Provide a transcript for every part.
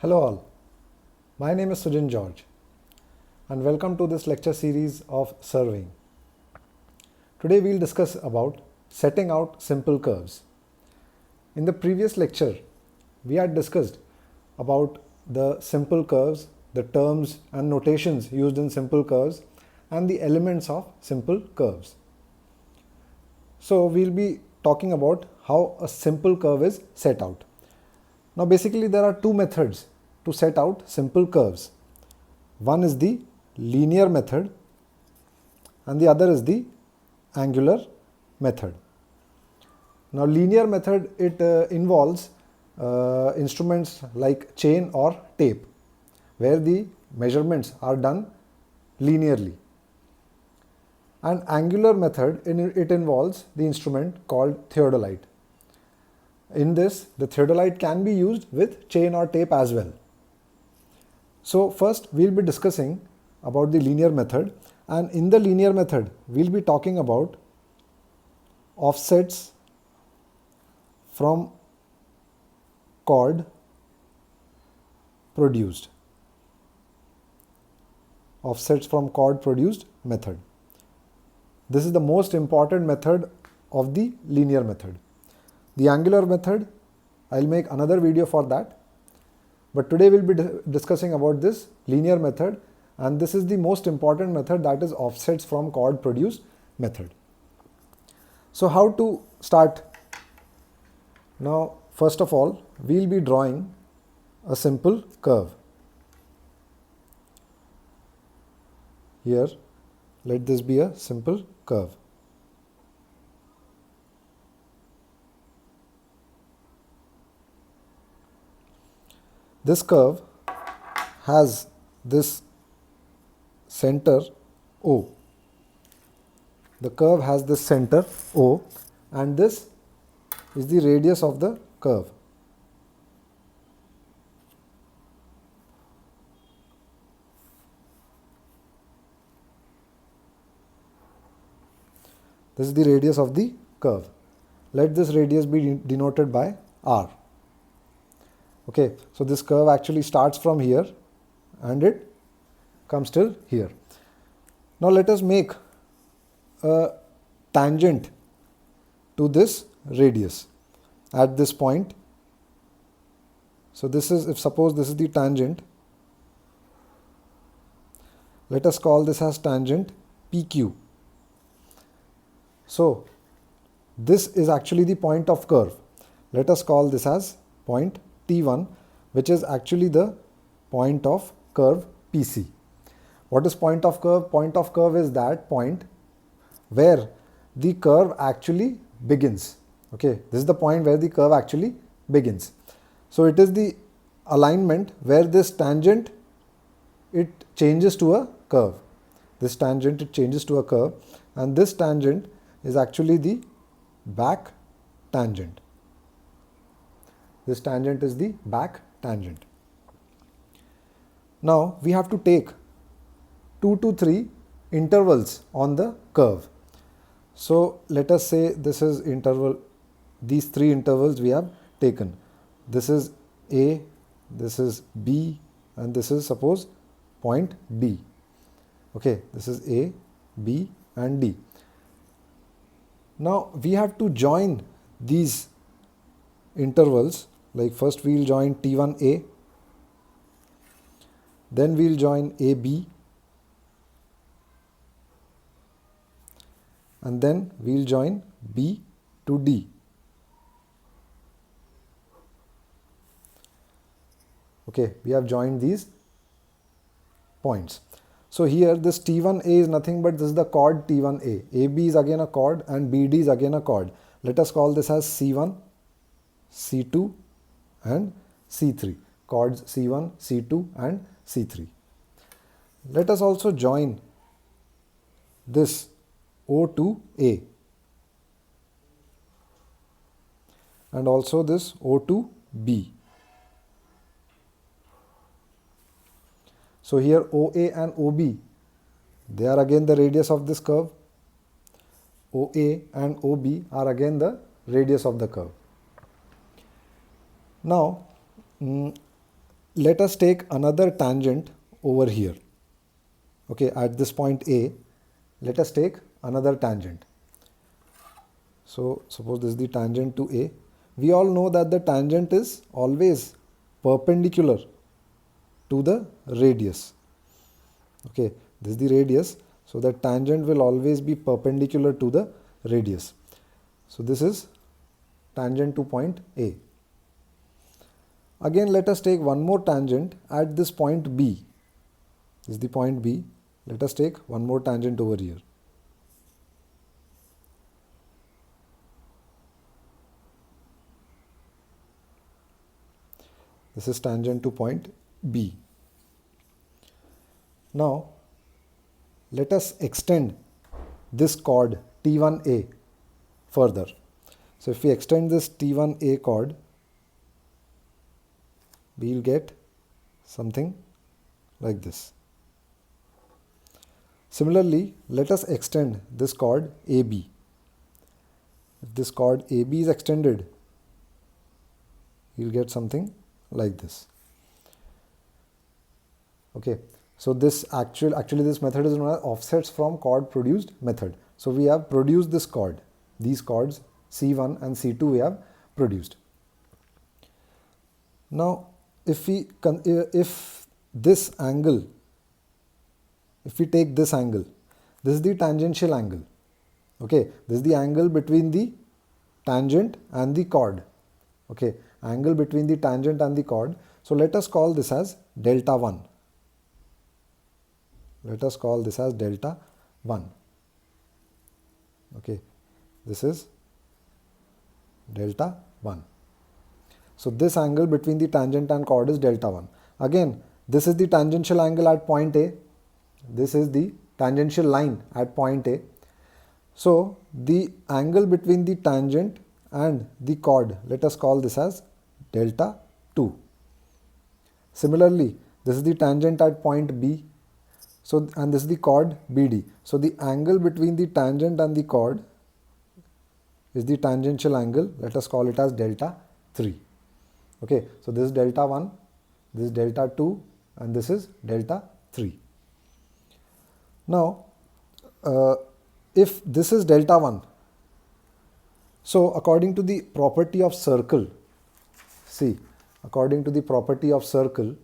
Hello all, my name is Sujin George and welcome to this lecture series of surveying. Today we'll discuss about setting out simple curves. In the previous lecture, we had discussed about the simple curves, the terms and notations used in simple curves and the elements of simple curves. So we'll be talking about how a simple curve is set out. Now basically there are two methods to set out simple curves. One is the linear method and the other is the angular method. Now linear method, it involves instruments like chain or tape where the measurements are done linearly. And angular method, it involves the instrument called theodolite. In this, the theodolite can be used with chain or tape as well. So first we'll be discussing about the linear method, and in the linear method we'll be talking about offsets from chord produced. Offsets from chord produced method. This is the most important method of the linear method. The angular method, I'll make another video for that. But today we'll be discussing about this linear method, and this is the most important method, that is offsets from chord produced method. So how to start? Now first of all, we'll be drawing a simple curve. Here, let this be a simple curve. This curve has this center O. The curve has this center O, and this is the radius of the curve. This is the radius of the curve. Let this radius be denoted by R. Okay, so this curve actually starts from here and it comes till here. Now let us make a tangent to this radius at this point. So this is, if suppose this is the tangent, let us call this as tangent PQ. So this is actually the point of curve. Let us call this as point T1, which is actually the point of curve PC. What is point of curve? Point of curve is that point where the curve actually begins. Okay, this is the point where the curve actually begins. So it is the alignment where this tangent, it changes to a curve. This tangent, it changes to a curve, and this tangent is actually the back tangent. This tangent is the back tangent. Now we have to take 2 to 3 intervals on the curve. So let us say this is interval, these 3 intervals we have taken. This is A, this is B, and this is suppose point D. Okay, this is A, B and D. Now we have to join these intervals, like first we'll join T1A, then we'll join AB, and then we'll join B to D. Okay, we have joined these points. So here this T1A is nothing but this is the chord T1A. AB is again a chord and BD is again a chord. Let us call this as C1, C2 and C3. Chords C1, C2 and C3. Let us also join this O to A and also this O to B. So here OA and OB, they are again the radius of this curve. OA and OB are again the radius of the curve. Now let us take another tangent over here. Okay, at this point A, let us take another tangent. So suppose this is the tangent to A. We all know that the tangent is always perpendicular to the radius. Okay, this is the radius, so the tangent will always be perpendicular to the radius. So this is tangent to point A. Again, let us take one more tangent at this point B. This is the point B. Let us take one more tangent over here. This is tangent to point B. Now, let us extend this chord T1A further. So, if we extend this T1A chord, we will get something like this. Similarly, let us extend this chord AB. If this chord AB is extended, you will get something like this. Okay, so this actually this method is known as offsets from chord produced method. So we have produced this chord, these chords C1 and C2 we have produced. Now if we this angle, if we take this angle, this is the tangential angle. Okay, this is the angle between the tangent and the chord. Okay, angle between the tangent and the chord. So let us call this as delta 1. Let us call this as delta 1. Okay, this is delta 1. So this angle between the tangent and chord is delta 1. Again, this is the tangential angle at point A. This is the tangential line at point A. So the angle between the tangent and the chord, let us call this as delta 2. Similarly, this is the tangent at point B. So, and this is the chord BD. So the angle between the tangent and the chord is the tangential angle. Let us call it as delta 3. Okay, so this is delta 1, this is delta 2, and this is delta 3. Now, if this is delta 1, so according to the property of circle, see, according to the property of circle,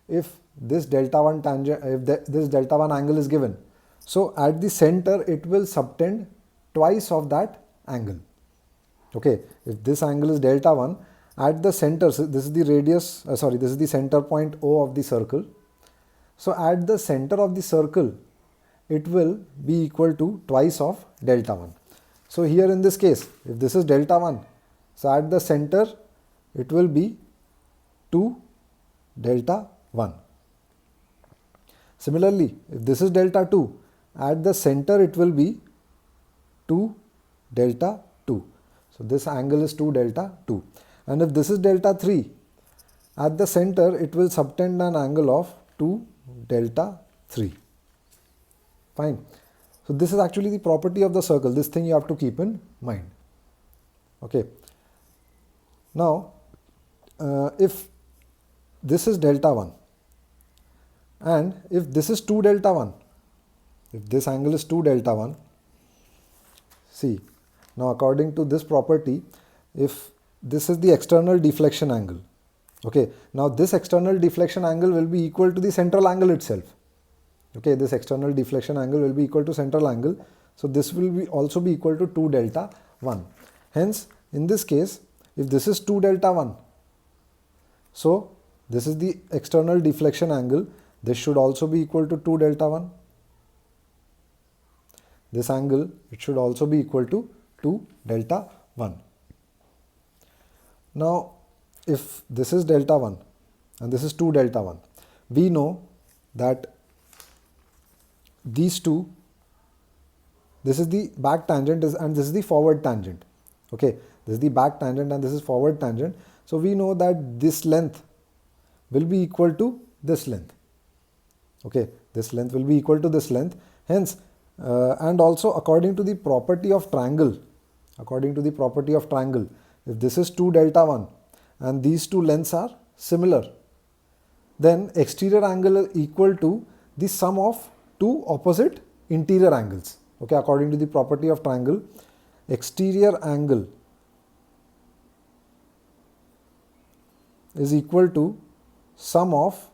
if this delta 1 tangent, if this delta 1 angle is given, so at the center it will subtend twice of that angle. Okay, if this angle is delta 1, at the center, so this is the radius, this is the center point O of the circle. So at the center of the circle, it will be equal to twice of delta 1. So here in this case, if this is delta 1, so at the center it will be 2 delta 1. Similarly, if this is delta 2, at the center it will be 2 delta 2. So this angle is 2 delta 2. And if this is delta 3, at the center it will subtend an angle of 2 delta 3. Fine. So this is actually the property of the circle. This thing you have to keep in mind. Okay. Now, if this is delta 1 and if this is 2 delta 1, if this angle is 2 delta 1, see, now according to this property, if this is the external deflection angle, okay, now this external deflection angle will be equal to the central angle itself. Okay, this external deflection angle will be equal to central angle. So this will be also be equal to 2 delta 1. Hence, in this case, if this is 2 delta 1, so this is the external deflection angle. This should also be equal to 2 delta 1. This angle, it should also be equal to 2 delta 1. Now, if this is delta 1 and this is 2 delta 1, we know that these two, this is the back tangent and this is the forward tangent. Okay, this is the back tangent and this is forward tangent. So we know that this length will be equal to this length. Okay, this length will be equal to this length. Hence, and also according to the property of triangle, if this is 2 delta 1 and these two lengths are similar, then exterior angle is equal to the sum of two opposite interior angles. Okay, according to the property of triangle, exterior angle is equal to sum of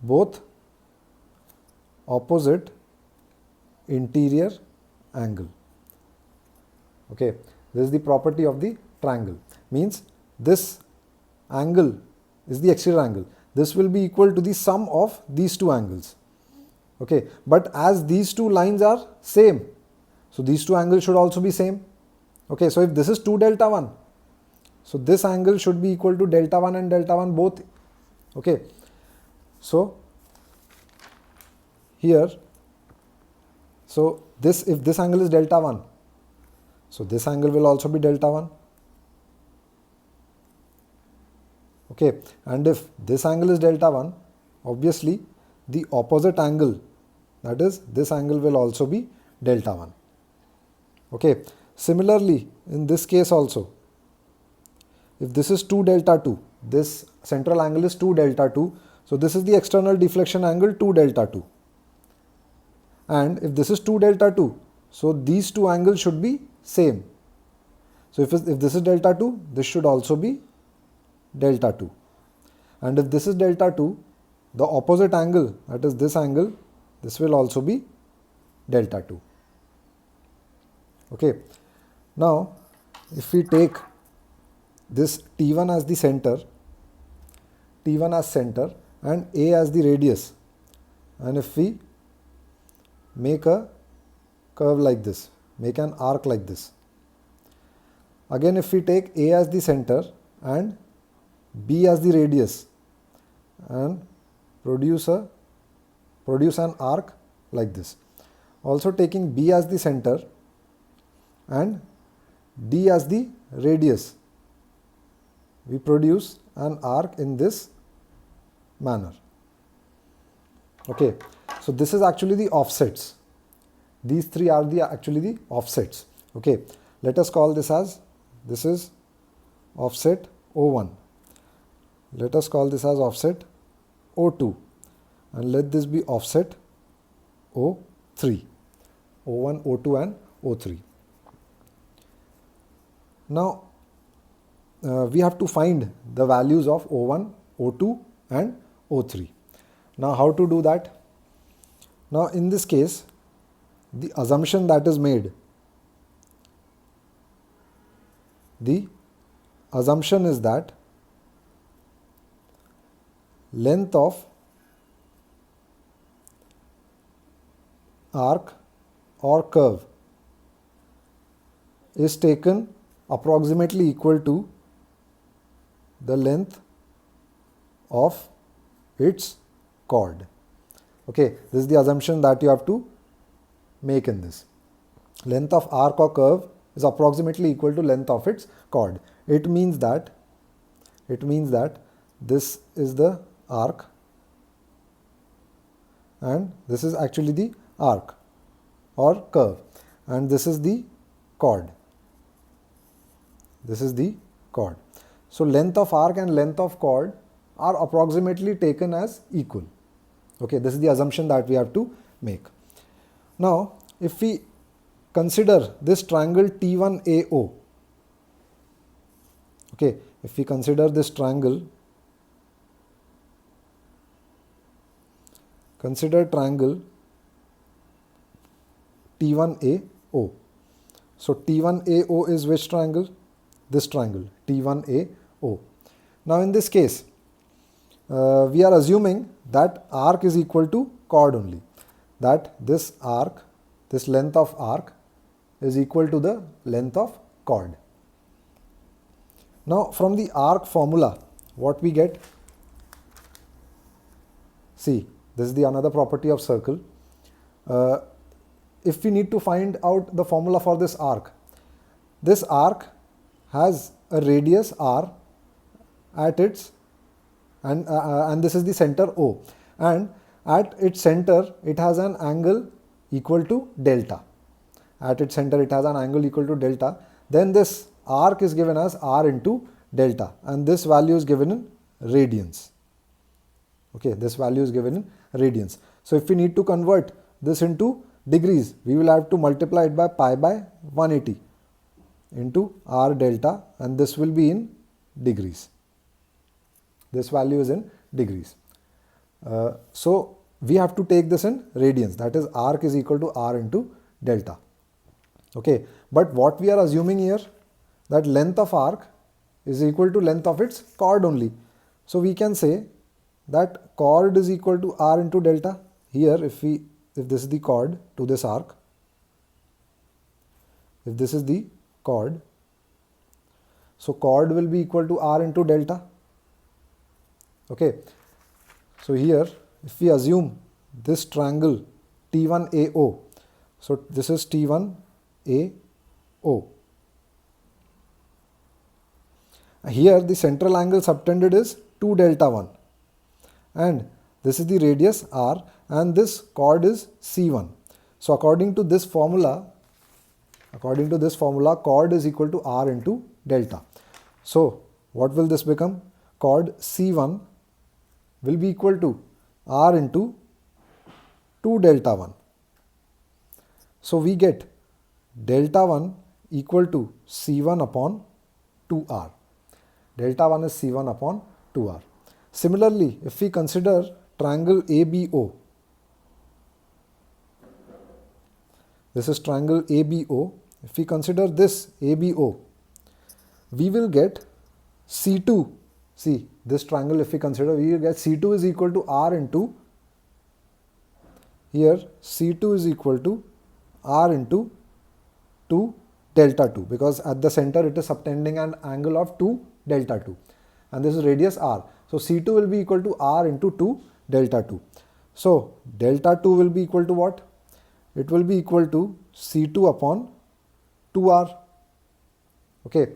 both opposite interior angle. Okay, this is the property of the triangle. Means this angle is the exterior angle. This will be equal to the sum of these two angles. Okay, but as these two lines are same, so these two angles should also be same. Okay, so if this is 2 delta 1, so this angle should be equal to delta 1 and delta 1 both. Okay, so here, so this, if this angle is delta 1, so this angle will also be delta 1. Okay, and if this angle is delta 1, obviously the opposite angle, that is this angle, will also be delta 1. Okay, similarly in this case also, if this is 2 delta 2, this central angle is 2 delta 2, so this is the external deflection angle 2 delta 2. And if this is 2 delta 2, so these two angles should be same. So if this is delta 2, this should also be delta 2. And if this is delta 2, the opposite angle, that is this angle, this will also be delta 2. Okay. Now, if we take this T1 as the center, T1 as center and A as the radius, and if we make a curve like this, make an arc like this. Again, if we take A as the center and B as the radius and produce an arc like this. Also taking B as the center and D as the radius, we produce an arc in this manner. Okay, so this is actually the offsets. These three are actually the offsets. Okay, let us call this as, this is offset O1. Let us call this as offset O2, and let this be offset O3. O1, O2 and O3. Now, we have to find the values of O1, O2 and O3. Now, how to do that? Now, in this case, the assumption that is made, the assumption is that length of arc or curve is taken approximately equal to the length of its chord. Okay, this is the assumption that you have to make in this. Length of arc or curve is approximately equal to length of its chord. It means that this is the arc and this is actually the arc or curve, and this is the chord. This is the chord. So length of arc and length of chord are approximately taken as equal. Okay, this is the assumption that we have to make. Now, if we consider this triangle T1AO, okay, if we consider this triangle, consider triangle T1AO. So T1AO is which triangle? This triangle T1AO. Now in this case, we are assuming that arc is equal to chord only, that this arc, this length of arc is equal to the length of chord. Now from the arc formula, what we get? See, this is the another property of circle. If we need to find out the formula for this arc has a radius r at its, and this is the center O, and at its center it has an angle equal to delta. At its center it has an angle equal to delta. Then this arc is given as r into delta, and this value is given in radians. Okay, this value is given in radians. So if we need to convert this into degrees, we will have to multiply it by pi by 180 into r delta, and this will be in degrees. This value is in degrees. So we have to take this in radians, that is arc is equal to r into delta. Okay, but what we are assuming here, that length of arc is equal to length of its chord only. So we can say that chord is equal to r into delta. Here if this is the chord to this arc, if this is the chord, so chord will be equal to r into delta. Okay, so here if we assume this triangle T1AO, so this is T1AO. Here the central angle subtended is 2 delta 1, and this is the radius r, and this chord is C1. So according to this formula, chord is equal to r into delta. So what will this become? Chord C1 will be equal to r into 2 delta 1. So we get delta 1 equal to C1 upon 2r. Delta 1 is C1 upon 2r. Similarly, if we consider triangle ABO, this is triangle ABO. If we consider this ABO, we will get C2. See, this triangle if we consider, we will get C2 is equal to r into, here C2 is equal to r into 2 delta 2, because at the center it is subtending an angle of 2 delta 2, and this is radius r. So C2 will be equal to r into 2 delta 2. So delta 2 will be equal to what? It will be equal to C2 upon 2r. Okay.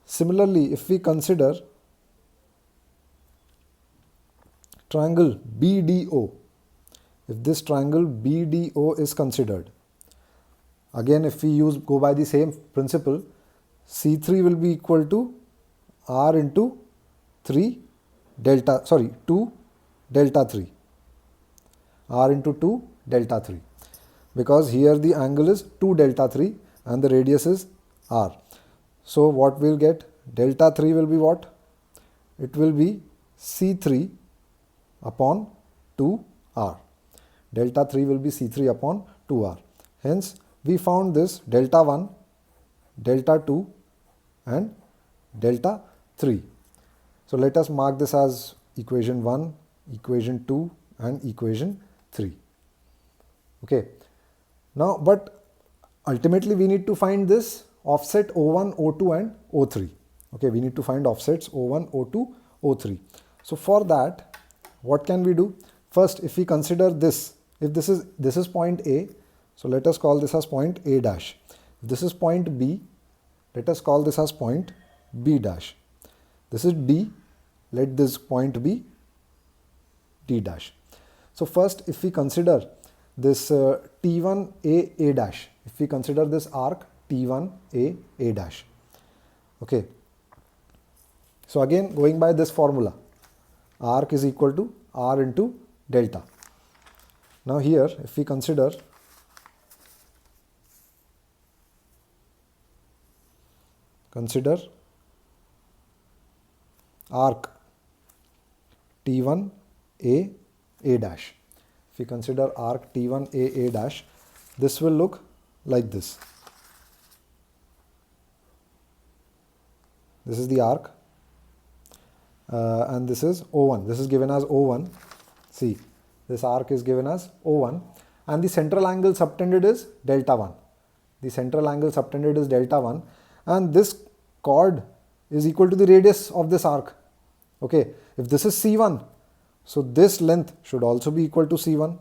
Similarly, if we consider triangle BDO, if this triangle BDO is considered, again if we go by the same principle, C3 will be equal to r into 2 delta 3, r into 2 delta 3, because here the angle is 2 delta 3 and the radius is r. So what we'll get? Delta 3 will be what? It will be C3 upon 2r. Delta 3 will be C3 upon 2r. Hence, we found this delta 1, delta 2 and delta 3. So let us mark this as equation 1, equation 2 and equation 3. Okay. Now, but ultimately we need to find this offset O1, O2 and O3. Okay, we need to find offsets O1, O2, O3. So for that, what can we do? First, if we consider this, if this is point A, so let us call this as point A dash. If this is point B, let us call this as point B dash. This is D, let this point be D dash. So first, if we consider this T1A dash, if we consider this arc T1A dash. Okay. So again, going by this formula, arc is equal to r into delta. Now here, if we consider arc T1A dash. If we consider arc T1A dash, this will look like this. This is the arc and this is O1. This is given as O1. See, this arc is given as O1 and the central angle subtended is delta 1. The central angle subtended is delta 1 and this chord is equal to the radius of this arc. Okay, if this is C1, so this length should also be equal to C1,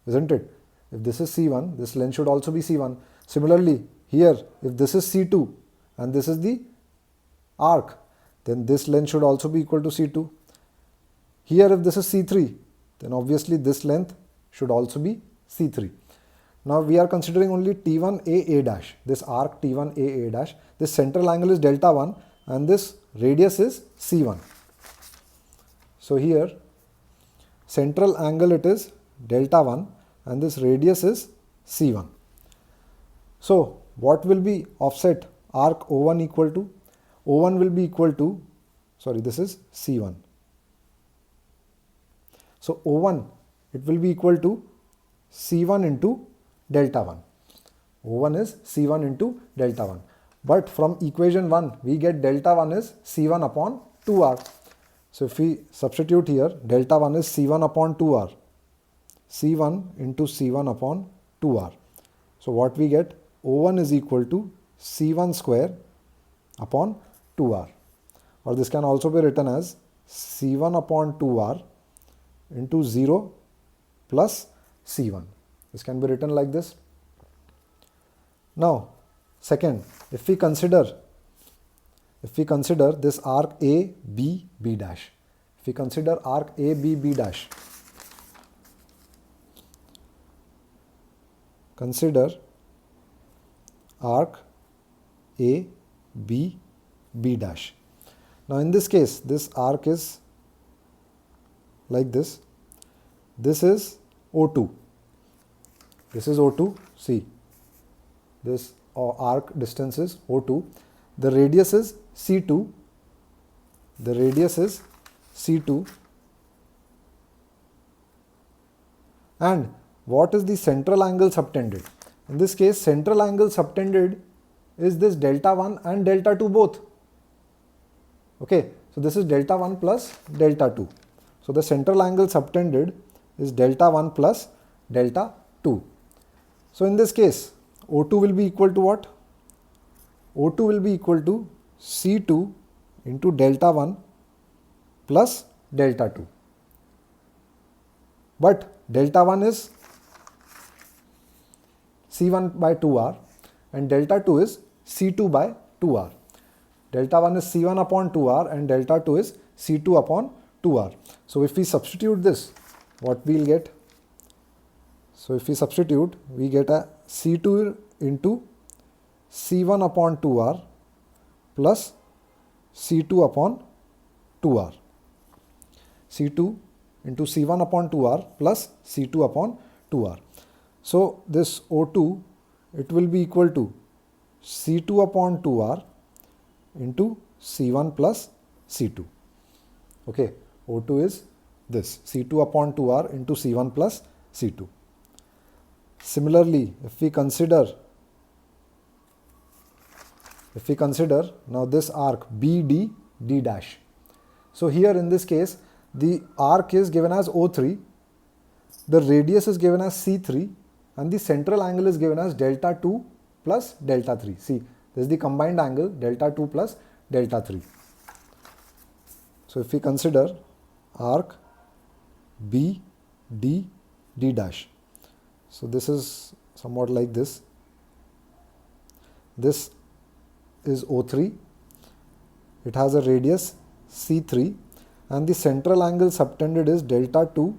isn't it? If this is C1, this length should also be C1. Similarly, here, if this is C2 and this is the arc, then this length should also be equal to C2. Here, if this is C3, then obviously this length should also be C3. Now we are considering only T1A dash, this arc T1A dash. This central angle is delta 1 and this radius is C1. So here central angle it is delta 1 and this radius is C1. So what will be offset arc O1 equal to? O1 will be equal to, this is C1. So O1, it will be equal to C1 into delta 1. O1 is C1 into delta 1. But from equation 1, we get delta 1 is C1 upon 2R. So if we substitute here, delta 1 is C1 upon 2R. C1 into C1 upon 2R. So what we get? O1 is equal to C1 square upon 2R. Or this can also be written as C1 upon 2R into 0 plus C1. This can be written like this. Now, second, if we consider this arc A, B, B dash. If we consider arc A, B, B dash. Consider arc A, B, B dash. Now in this case, this arc is like this. This is O2. This is O2. See, this arc distance is O2. The radius is C2. The radius is C2. And what is the central angle subtended? In this case, central angle subtended is this delta 1 and delta 2 both. Okay, so this is delta 1 plus delta 2. So the central angle subtended is delta 1 plus delta 2. So in this case, O2 will be equal to what? O2 will be equal to C2 into delta 1 plus delta 2. But delta 1 is C1 by 2R and delta 2 is C2 by 2R. Delta 1 is C1 upon 2R and delta 2 is C2 upon 2R. So if we substitute this, what we'll get? So if we substitute, we get a C2 into C1 upon 2R plus C2 upon 2R. C2 into C1 upon 2R plus C2 upon 2R. So this O2, it will be equal to C2 upon 2R into C1 plus C2. Okay, O2 is this, C2 upon 2R into C1 plus C2. Similarly, if we consider now this arc BD, D dash. So here in this case, the arc is given as O3, the radius is given as C3 and the central angle is given as delta 2 plus delta 3. See, this is the combined angle delta 2 plus delta 3. So if we consider arc B, D, D dash. So this is somewhat like this. This is O3. It has a radius C3 and the central angle subtended is delta 2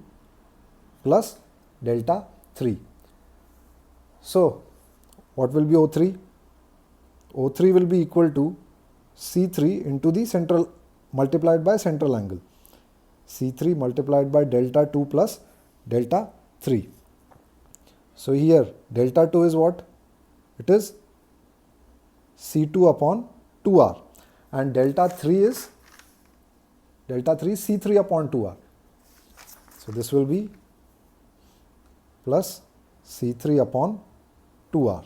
plus delta 3. So what will be O3? O3 will be equal to C3 into the central multiplied by central angle. C3 multiplied by delta 2 plus delta 3. So here delta 2 is what? It is C2 upon 2R and delta 3 is C3 upon 2R. So this will be plus C3 upon 2R.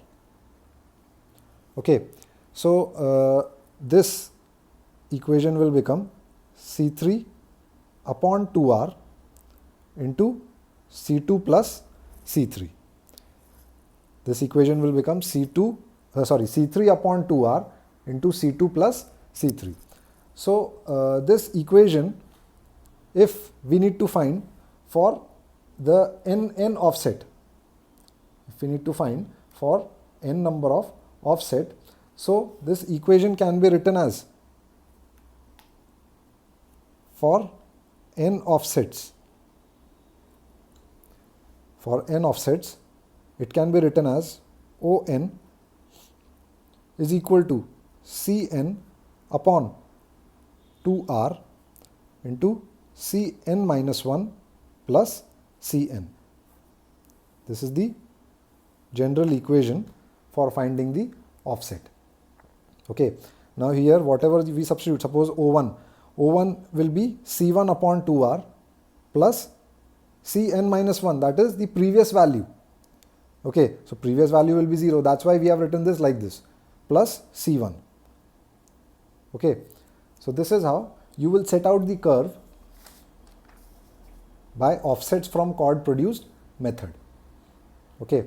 Okay, so this equation will become C3 upon 2R into C2 plus C3. This equation will become C3 upon 2R into C2 plus C3. So this equation, if we need to find for the n offset, if we need to find for n number of offset, so this equation can be written as for n offsets, it can be written as ON is equal to Cn upon 2R into Cn minus 1 plus Cn. This is the general equation for finding the offset. Okay, now here whatever we substitute, suppose O1 will be C1 upon 2R plus Cn minus 1, that is the previous value. Okay, so previous value will be 0, that's why we have written this like this, plus C1. Okay, so this is how you will set out the curve by offsets from chord produced method. Okay.